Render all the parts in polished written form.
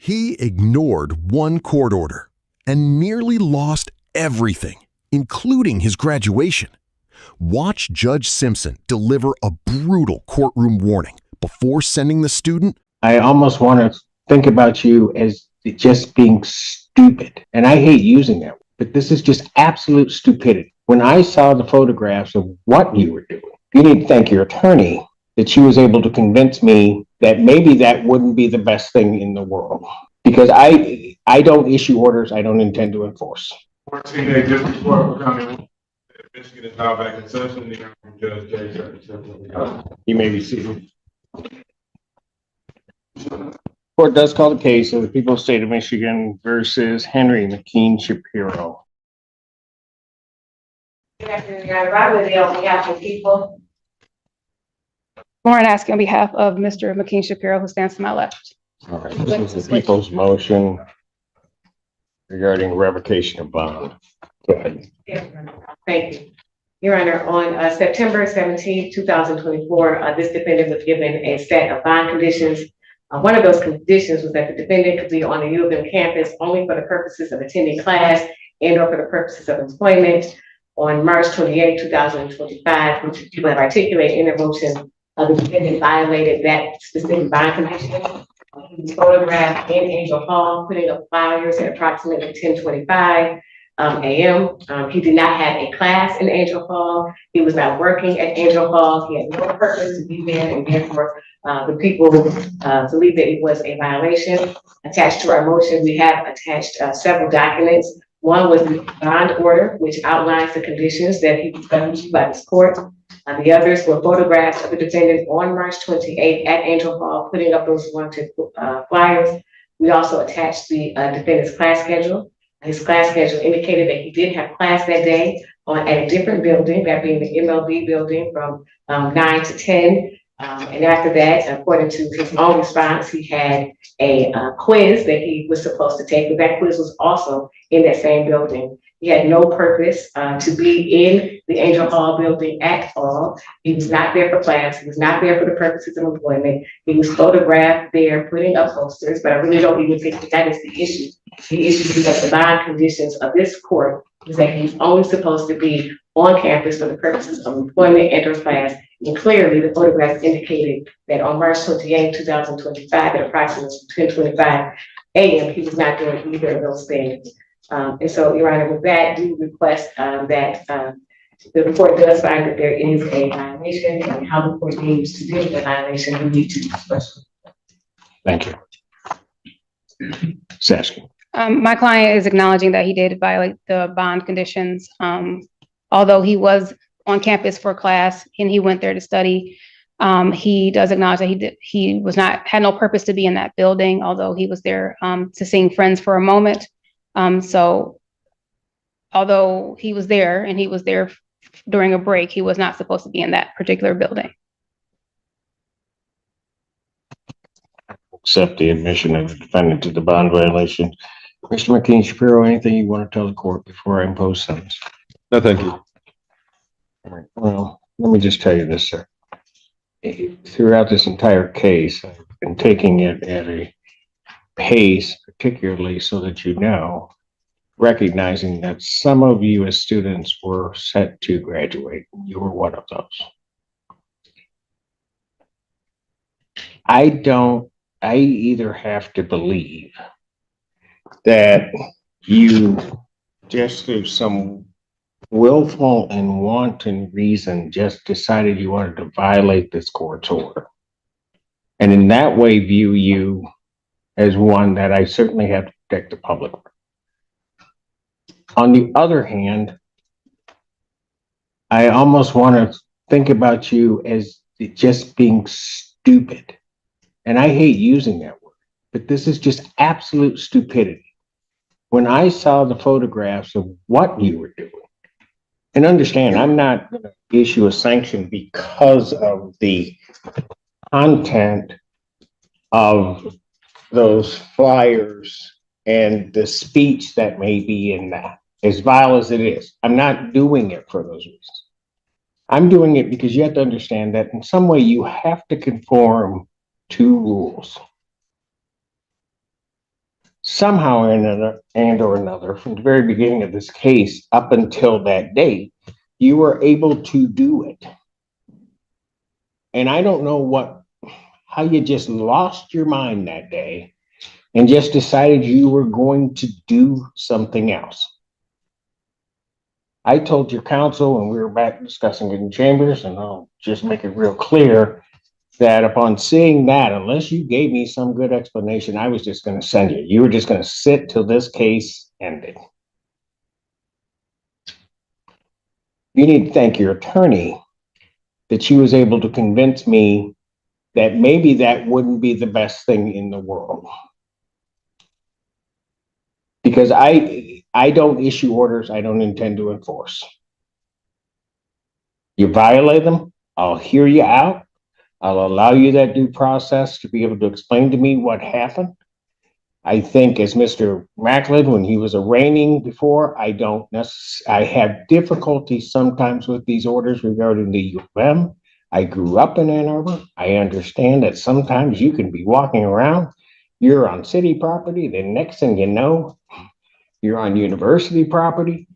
He ignored one court order and nearly lost everything, including his graduation. Watch Judge Simpson deliver a brutal courtroom warning before sending the student. I almost want to think about you as just being stupid. And I hate using that, but this is just absolute stupidity. When I saw the photographs of what you were doing, you need to thank your attorney that she was able to convince me that maybe that wouldn't be the best thing in the world. Because I don't issue orders I don't intend to enforce. 14-day district court will come in. Michigan is now back in session. Judge Simpson. You may be seated. Court does call the case of the people of the state of Michigan versus Henry McKean Shapiro. Good afternoon, Your Honor. Robert Lee on behalf of the people. Lauren asking on behalf of Mr. McKean Shapiro, who stands to my left. All right, this is the people's motion regarding revocation of bond. Go ahead. Yes, Your Honor. Thank you. Your Honor, on September 17, 2024, this defendant was given a set of bond conditions. One of those conditions was that the defendant could be on the U of M campus only for the purposes of attending class and or for the purposes of employment. On March 28, 2025, which you have articulated in the motion, the defendant violated that specific bond condition. He was photographed in Angel Hall, putting up flyers at approximately 10:25 a.m. He did not have a class in Angel Hall. He was not working at Angel Hall. He had no purpose to be there, and therefore the people believe that it was a violation. Attached to our motion, we have attached several documents. One was the bond order, which outlines the conditions that he was governed to by this court. The others were photographs of the defendant on March 28 at Angel Hall, putting up those wanted flyers. We also attached the defendant's class schedule. His class schedule indicated that he did have class that day at a different building, that being the MLB building from 9 to 10. And after that, according to his own response, he had a quiz that he was supposed to take, but that quiz was also in that same building. He had no purpose to be in the Angel Hall building at all. He was not there for class. He was not there for the purposes of employment. He was photographed there putting up posters, but I really don't even think that is the issue. The issue is that the bond conditions of this court is that he's only supposed to be on campus for the purposes of employment and or class. And clearly the photographs indicated that on March 28, 2025 at approximately 10:25 a.m. he was not doing either of those things. And so, Your Honor, with that, we request that the court does find that there is a violation, and how the court needs to deal with the violation, we need to discuss. Thank you. Saskia. My client is acknowledging that he did violate the bond conditions. Although he was on campus for class and he went there to study, he does acknowledge that he had no purpose to be in that building, although he was there to seeing friends for a moment. So although he was there and he was there during a break, he was not supposed to be in that particular building. Accept the admission of the defendant to the bond violation. Mr. McKean Shapiro, anything you want to tell the court before I impose sentence? No, thank you. All right. Well, let me just tell you this, sir. Throughout this entire case, I've been taking it at a pace, particularly so that you know, recognizing that some of you as students were set to graduate. You were one of those. I either have to believe that you just through some willful and wanton reason just decided you wanted to violate this court's order, and in that way view you as one that I certainly have to protect the public. On the other hand, I almost want to think about you as just being stupid. And I hate using that word, but this is just absolute stupidity. When I saw the photographs of what you were doing, and understand, I'm not going to issue a sanction because of the content of those flyers and the speech that may be in that, as vile as it is. I'm not doing it for those reasons. I'm doing it because you have to understand that in some way you have to conform to rules. somehow or another, from the very beginning of this case up until that date, you were able to do it. And I don't know how you just lost your mind that day and just decided you were going to do something else. I told your counsel when we were back discussing it in chambers, and I'll just make it real clear that upon seeing that, unless you gave me some good explanation, I was just going to send you. You were just going to sit till this case ended. You need to thank your attorney that she was able to convince me that maybe that wouldn't be the best thing in the world. Because I don't issue orders I don't intend to enforce. You violate them, I'll hear you out. I'll allow you that due process to be able to explain to me what happened. I think as Mr. Macklin, when he was arraigning before, I have difficulty sometimes with these orders regarding the U of M. I grew up in Ann Arbor. I understand that sometimes you can be walking around, you're on city property, the next thing you know, you're on university property.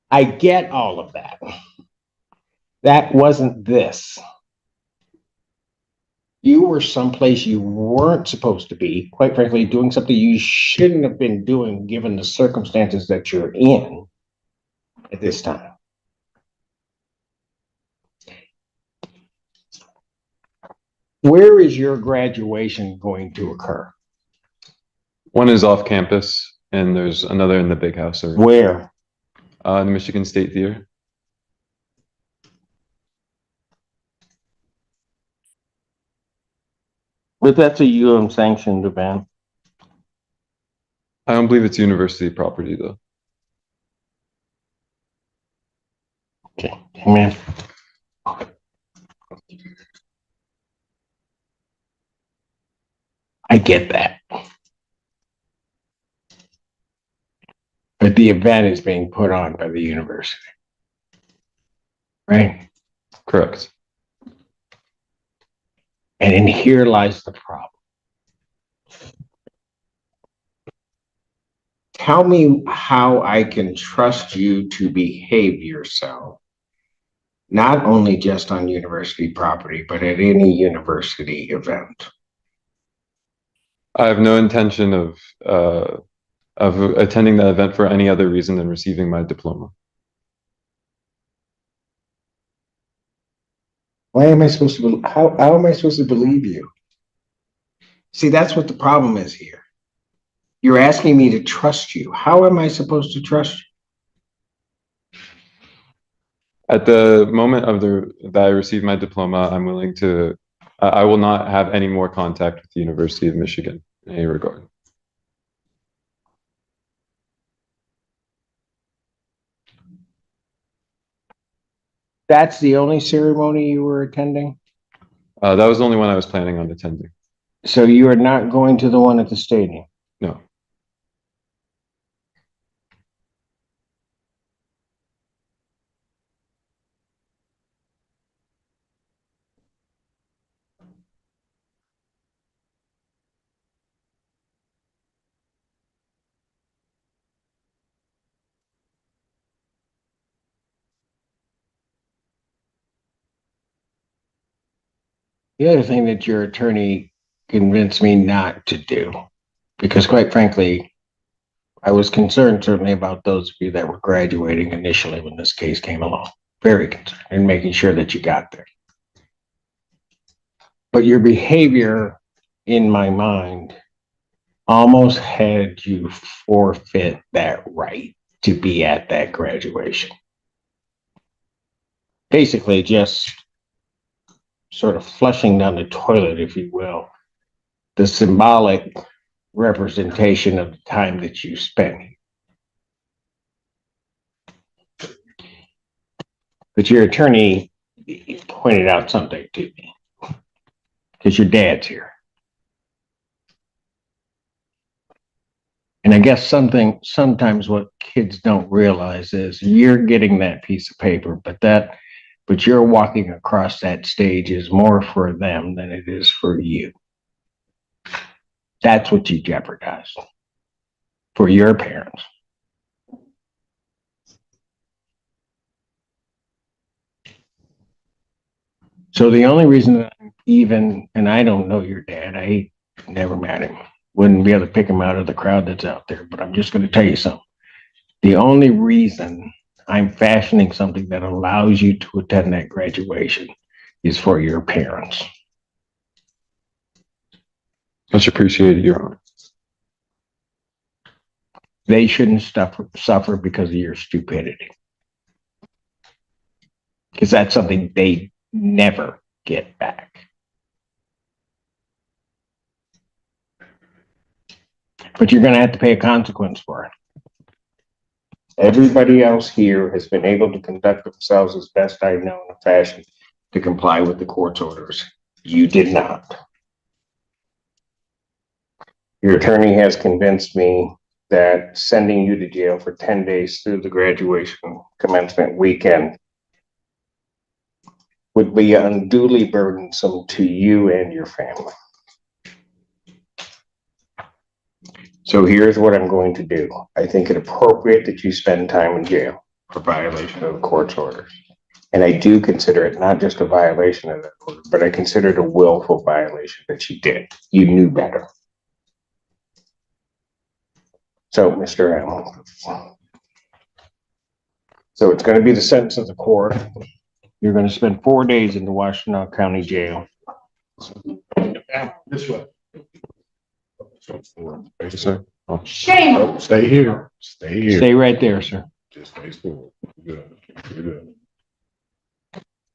I get all of that. That wasn't this. You were someplace you weren't supposed to be, quite frankly, doing something you shouldn't have been doing given the circumstances that you're in at this time. Where is your graduation going to occur? One is off campus, and there's another in the big house area. Where? The Michigan State Theater. But that's a UM sanctioned event. I don't believe it's university property, though. Okay, amen. I get that. But the event is being put on by the university, right? Correct. And in here lies the problem. Tell me how I can trust you to behave yourself, not only just on university property, but at any university event. I have no intention of attending that event for any other reason than receiving my diploma. Why am I supposed to, how am I supposed to believe you? See, that's what the problem is here. You're asking me to trust you. How am I supposed to trust you? At the moment that I receive my diploma, I'm willing to, I will not have any more contact with the University of Michigan in any regard. That's the only ceremony you were attending? That was the only one I was planning on attending. So you are not going to the one at the stadium? No. The other thing that your attorney convinced me not to do, because quite frankly, I was concerned certainly about those of you that were graduating initially when this case came along. Very concerned in making sure that you got there. But your behavior, in my mind, almost had you forfeit that right to be at that graduation. Basically, just sort of flushing down the toilet, if you will, the symbolic representation of the time that you spent. But your attorney pointed out something to me, because your dad's here. And I guess sometimes what kids don't realize is you're getting that piece of paper, but you're walking across that stage is more for them than it is for you. That's what you jeopardized. for your parents. So the only reason that I'm even, and I don't know your dad, I never met him, wouldn't be able to pick him out of the crowd that's out there, but I'm just going to tell you something. The only reason I'm fashioning something that allows you to attend that graduation is for your parents. Much appreciated, Your Honor. They shouldn't suffer because of your stupidity. Because that's something they never get back. But you're going to have to pay a consequence for it. Everybody else here has been able to conduct themselves as best I know in a fashion to comply with the court's orders. You did not. Your attorney has convinced me that sending you to jail for 10 days through the graduation commencement weekend would be unduly burdensome to you and your family. So here's what I'm going to do. I think it appropriate that you spend time in jail for violation of the court's orders. And I do consider it not just a violation of that order, but I consider it a willful violation that you did. You knew better. So, Mr. Allen. So it's going to be the sentence of the court. You're going to spend 4 days in the Washtenaw County Jail. This way. Yes, sir. Oh. Shame. Oh, stay here. Stay here. Stay right there, sir. Just stay still. You're good. You're good.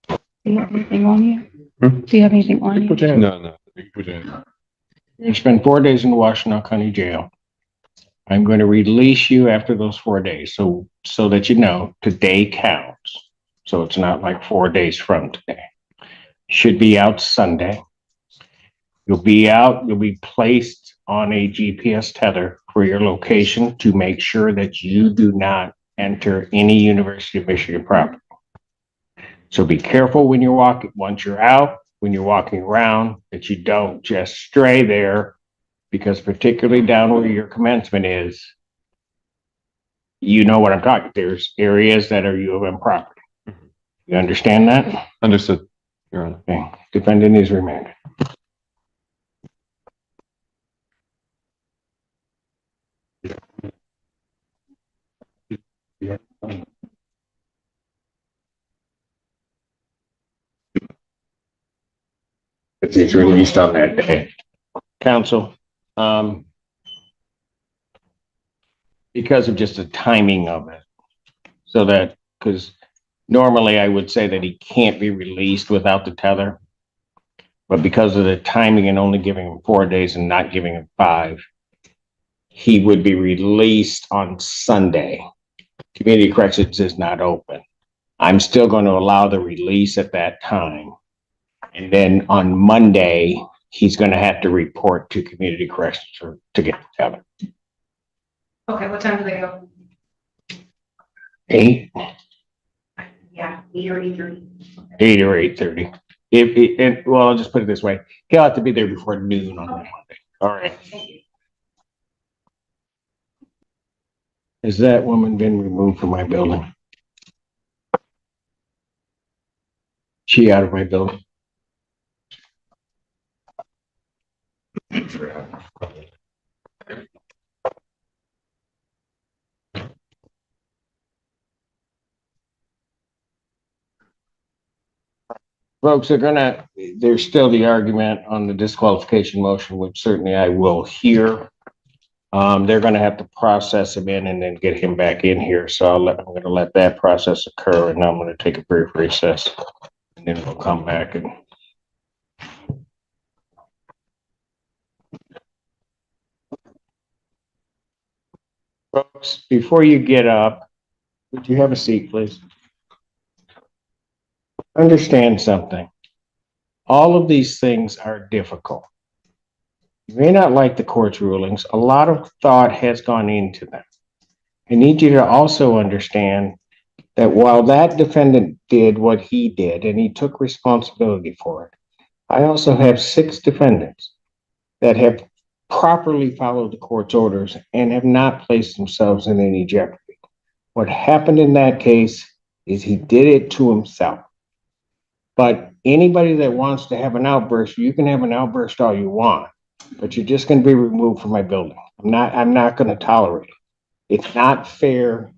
Do you have anything on you? Hmm? Do you have anything on you? Put your hand. No. You can put your hand. You're going to spend 4 days in the Washtenaw County Jail. I'm going to release you after those 4 days. So that you know, today counts. So it's not like 4 days from today. Should be out Sunday. You'll be out, you'll be placed on a GPS tether for your location to make sure that you do not enter any University of Michigan property. So be careful when you're walking, once you're out, when you're walking around, that you don't just stray there, because particularly down where your commencement is, you know what I'm talking. There's areas that are U of M property. You understand that? Understood, Your Honor. Okay. Defendant is remanded. If he's released on that day. Counsel, because of just the timing of it, so that, because normally I would say that he can't be released without the tether, but because of the timing and only giving him 4 days and not giving him 5, he would be released on Sunday. Community corrections is not open. I'm still going to allow the release at that time. And then on Monday, he's going to have to report to community corrections to get the tether. Okay, what time do they go? 8, Yeah, 8 or 8:30. 8 or 8:30. Well, I'll just put it this way. He'll have to be there before noon on Monday. All right. Thank you. Has that woman been removed from my building? She out of my building? Folks, there's still the argument on the disqualification motion, which certainly I will hear. They're gonna have to process him in and then get him back in here. So I'm gonna let that process occur, and I'm gonna take a brief recess. And then we'll come back and. Folks, before you get up, would you have a seat, please? Understand something. All of these things are difficult. You may not like the court's rulings. A lot of thought has gone into them. I need you to also understand that while that defendant did what he did and he took responsibility for it, I also have 6 defendants that have properly followed the court's orders and have not placed themselves in any jeopardy. What happened in that case is he did it to himself. But anybody that wants to have an outburst, you can have an outburst all you want, but you're just going to be removed from my building. I'm not going to tolerate it. It's not fair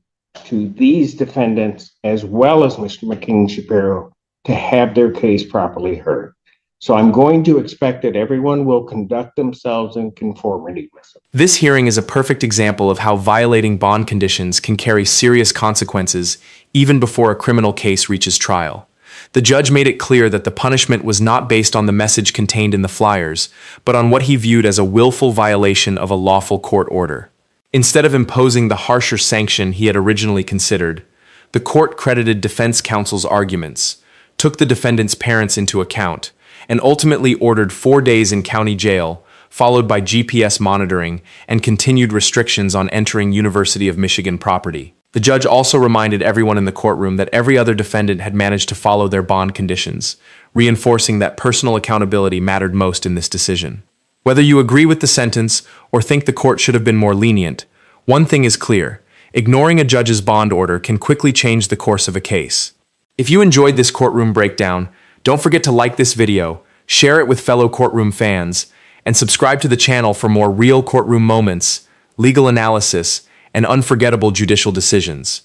to these defendants as well as Mr. McKinney Shapiro to have their case properly heard. So I'm going to expect that everyone will conduct themselves in conformity with it. This hearing is a perfect example of how violating bond conditions can carry serious consequences even before a criminal case reaches trial. The judge made it clear that the punishment was not based on the message contained in the flyers, but on what he viewed as a willful violation of a lawful court order. Instead of imposing the harsher sanction he had originally considered, the court credited defense counsel's arguments, took the defendant's parents into account, and ultimately ordered 4 days in county jail, followed by GPS monitoring and continued restrictions on entering University of Michigan property. The judge also reminded everyone in the courtroom that every other defendant had managed to follow their bond conditions, reinforcing that personal accountability mattered most in this decision. Whether you agree with the sentence or think the court should have been more lenient, one thing is clear: ignoring a judge's bond order can quickly change the course of a case. If you enjoyed this courtroom breakdown, don't forget to like this video, share it with fellow courtroom fans, and subscribe to the channel for more real courtroom moments, legal analysis, and unforgettable judicial decisions.